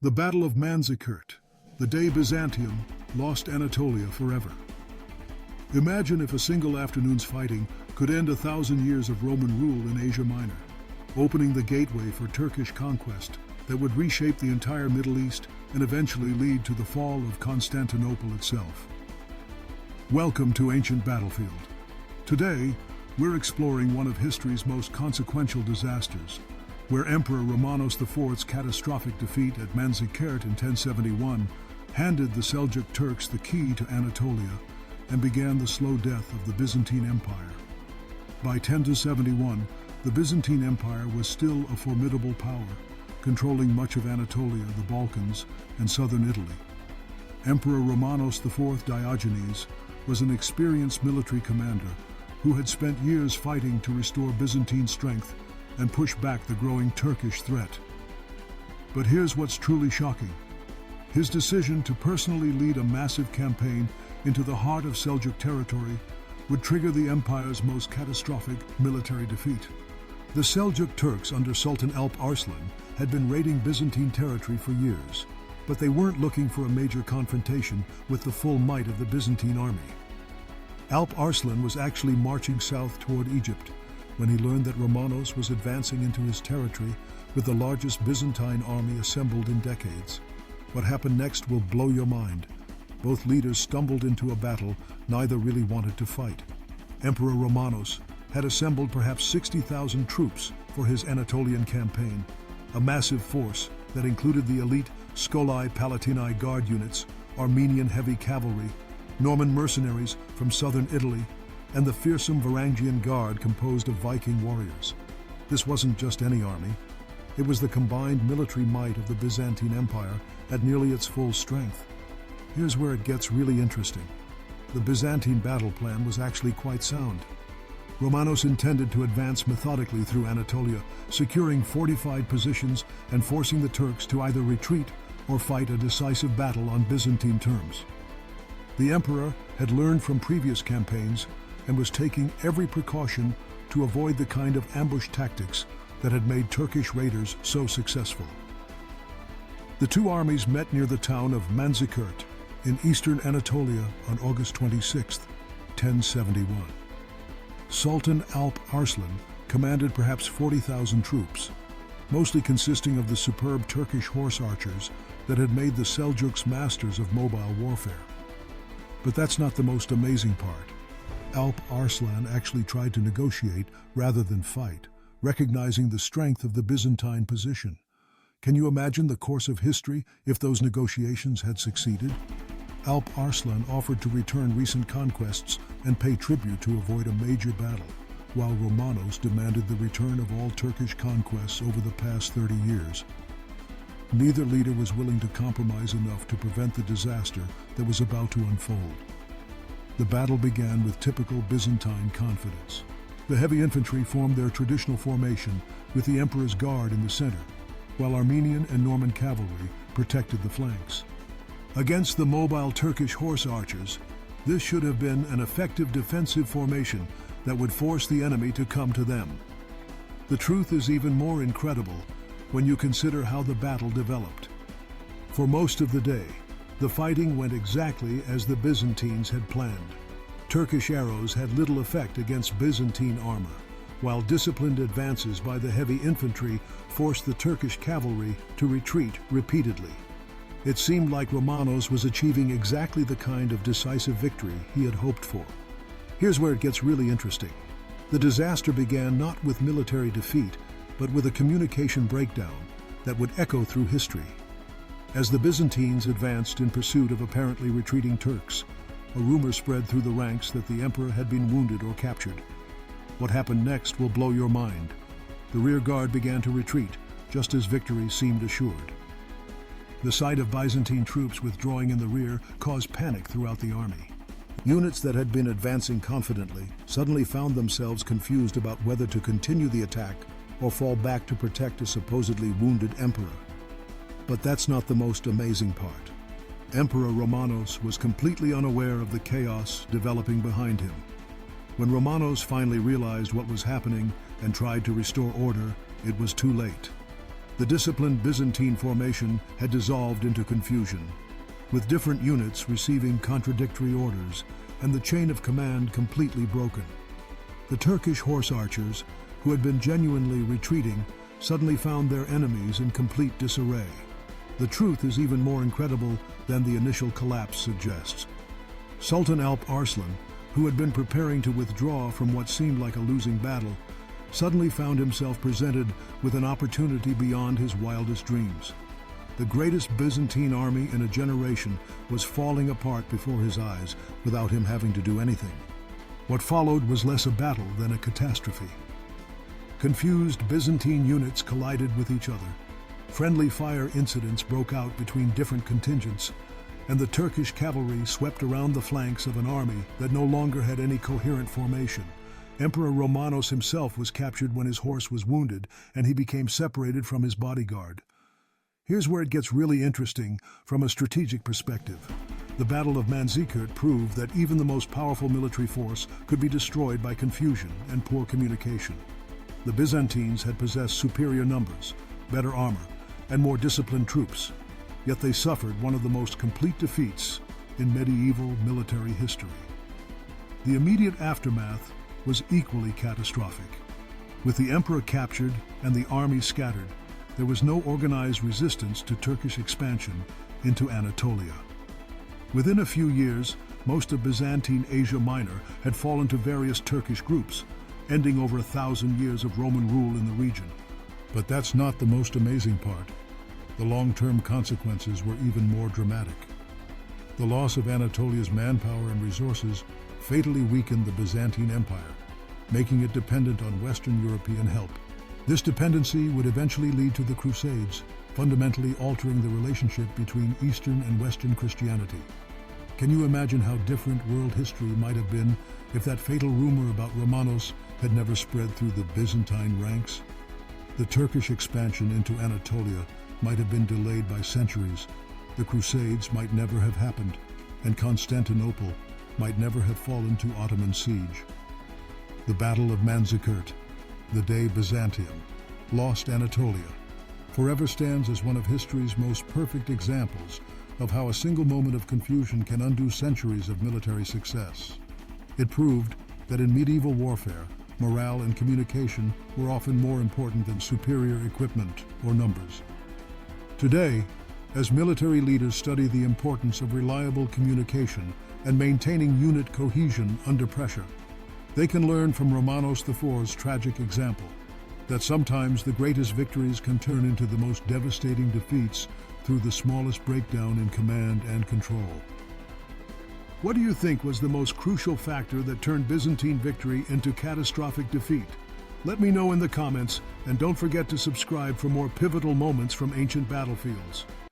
The Battle of Manzikert, the day Byzantium lost Anatolia forever. Imagine if a single afternoon's fighting could end 1,000 years of Roman rule in Asia Minor, opening the gateway for Turkish conquest that would reshape the entire Middle East and eventually lead to the fall of Constantinople itself. Welcome to Ancient Battlefield. Today, we're exploring one of history's most consequential disasters, where Emperor Romanos IV's catastrophic defeat at Manzikert in 1071 handed the Seljuk Turks the key to Anatolia and began the slow death of the Byzantine Empire. By 1071, the Byzantine Empire was still a formidable power, controlling much of Anatolia, the Balkans, and southern Italy. Emperor Romanos IV Diogenes was an experienced military commander who had spent years fighting to restore Byzantine strength and push back the growing Turkish threat. But here's what's truly shocking. His decision to personally lead a massive campaign into the heart of Seljuk territory would trigger the empire's most catastrophic military defeat. The Seljuk Turks under Sultan Alp Arslan had been raiding Byzantine territory for years, but they weren't looking for a major confrontation with the full might of the Byzantine army. Alp Arslan was actually marching south toward Egypt when he learned that Romanos was advancing into his territory with the largest Byzantine army assembled in decades. What happened next will blow your mind. Both leaders stumbled into a battle neither really wanted to fight. Emperor Romanos had assembled perhaps 60,000 troops for his Anatolian campaign, a massive force that included the elite Scolae Palatini guard units, Armenian heavy cavalry, Norman mercenaries from southern Italy, and the fearsome Varangian Guard composed of Viking warriors. This wasn't just any army. It was the combined military might of the Byzantine Empire at nearly its full strength. Here's where it gets really interesting. The Byzantine battle plan was actually quite sound. Romanos intended to advance methodically through Anatolia, securing fortified positions and forcing the Turks to either retreat or fight a decisive battle on Byzantine terms. The emperor had learned from previous campaigns and was taking every precaution to avoid the kind of ambush tactics that had made Turkish raiders so successful. The two armies met near the town of Manzikert in eastern Anatolia on August 26, 1071. Sultan Alp Arslan commanded perhaps 40,000 troops, mostly consisting of the superb Turkish horse archers that had made the Seljuks masters of mobile warfare. But that's not the most amazing part. Alp Arslan actually tried to negotiate rather than fight, recognizing the strength of the Byzantine position. Can you imagine the course of history if those negotiations had succeeded? Alp Arslan offered to return recent conquests and pay tribute to avoid a major battle, while Romanos demanded the return of all Turkish conquests over the past 30 years. Neither leader was willing to compromise enough to prevent the disaster that was about to unfold. The battle began with typical Byzantine confidence. The heavy infantry formed their traditional formation with the emperor's guard in the center, while Armenian and Norman cavalry protected the flanks. Against the mobile Turkish horse archers, this should have been an effective defensive formation that would force the enemy to come to them. The truth is even more incredible when you consider how the battle developed. For most of the day, the fighting went exactly as the Byzantines had planned. Turkish arrows had little effect against Byzantine armor, while disciplined advances by the heavy infantry forced the Turkish cavalry to retreat repeatedly. It seemed like Romanos was achieving exactly the kind of decisive victory he had hoped for. Here's where it gets really interesting. The disaster began not with military defeat, but with a communication breakdown that would echo through history. As the Byzantines advanced in pursuit of apparently retreating Turks, a rumor spread through the ranks that the emperor had been wounded or captured. What happened next will blow your mind. The rear guard began to retreat, just as victory seemed assured. The sight of Byzantine troops withdrawing in the rear caused panic throughout the army. Units that had been advancing confidently suddenly found themselves confused about whether to continue the attack or fall back to protect a supposedly wounded emperor. But that's not the most amazing part. Emperor Romanos was completely unaware of the chaos developing behind him. When Romanos finally realized what was happening and tried to restore order, it was too late. The disciplined Byzantine formation had dissolved into confusion, with different units receiving contradictory orders and the chain of command completely broken. The Turkish horse archers, who had been genuinely retreating, suddenly found their enemies in complete disarray. The truth is even more incredible than the initial collapse suggests. Sultan Alp Arslan, who had been preparing to withdraw from what seemed like a losing battle, suddenly found himself presented with an opportunity beyond his wildest dreams. The greatest Byzantine army in a generation was falling apart before his eyes without him having to do anything. What followed was less a battle than a catastrophe. Confused Byzantine units collided with each other. Friendly fire incidents broke out between different contingents, and the Turkish cavalry swept around the flanks of an army that no longer had any coherent formation. Emperor Romanos himself was captured when his horse was wounded, and he became separated from his bodyguard. Here's where it gets really interesting from a strategic perspective. The Battle of Manzikert proved that even the most powerful military force could be destroyed by confusion and poor communication. The Byzantines had possessed superior numbers, better armor, and more disciplined troops, yet they suffered one of the most complete defeats in medieval military history. The immediate aftermath was equally catastrophic. With the emperor captured and the army scattered, there was no organized resistance to Turkish expansion into Anatolia. Within a few years, most of Byzantine Asia Minor had fallen to various Turkish groups, ending over 1,000 years of Roman rule in the region. But that's not the most amazing part. The long-term consequences were even more dramatic. The loss of Anatolia's manpower and resources fatally weakened the Byzantine Empire, making it dependent on Western European help. This dependency would eventually lead to the Crusades, fundamentally altering the relationship between Eastern and Western Christianity. Can you imagine how different world history might have been if that fatal rumor about Romanos had never spread through the Byzantine ranks? The Turkish expansion into Anatolia might have been delayed by centuries, the Crusades might never have happened, and Constantinople might never have fallen to Ottoman siege. The Battle of Manzikert, the day Byzantium lost Anatolia, forever stands as one of history's most perfect examples of how a single moment of confusion can undo centuries of military success. It proved that in medieval warfare, morale and communication were often more important than superior equipment or numbers. Today, as military leaders study the importance of reliable communication and maintaining unit cohesion under pressure, they can learn from Romanos IV's tragic example that sometimes the greatest victories can turn into the most devastating defeats through the smallest breakdown in command and control. What do you think was the most crucial factor that turned Byzantine victory into catastrophic defeat? Let me know in the comments, and don't forget to subscribe for more pivotal moments from ancient battlefields.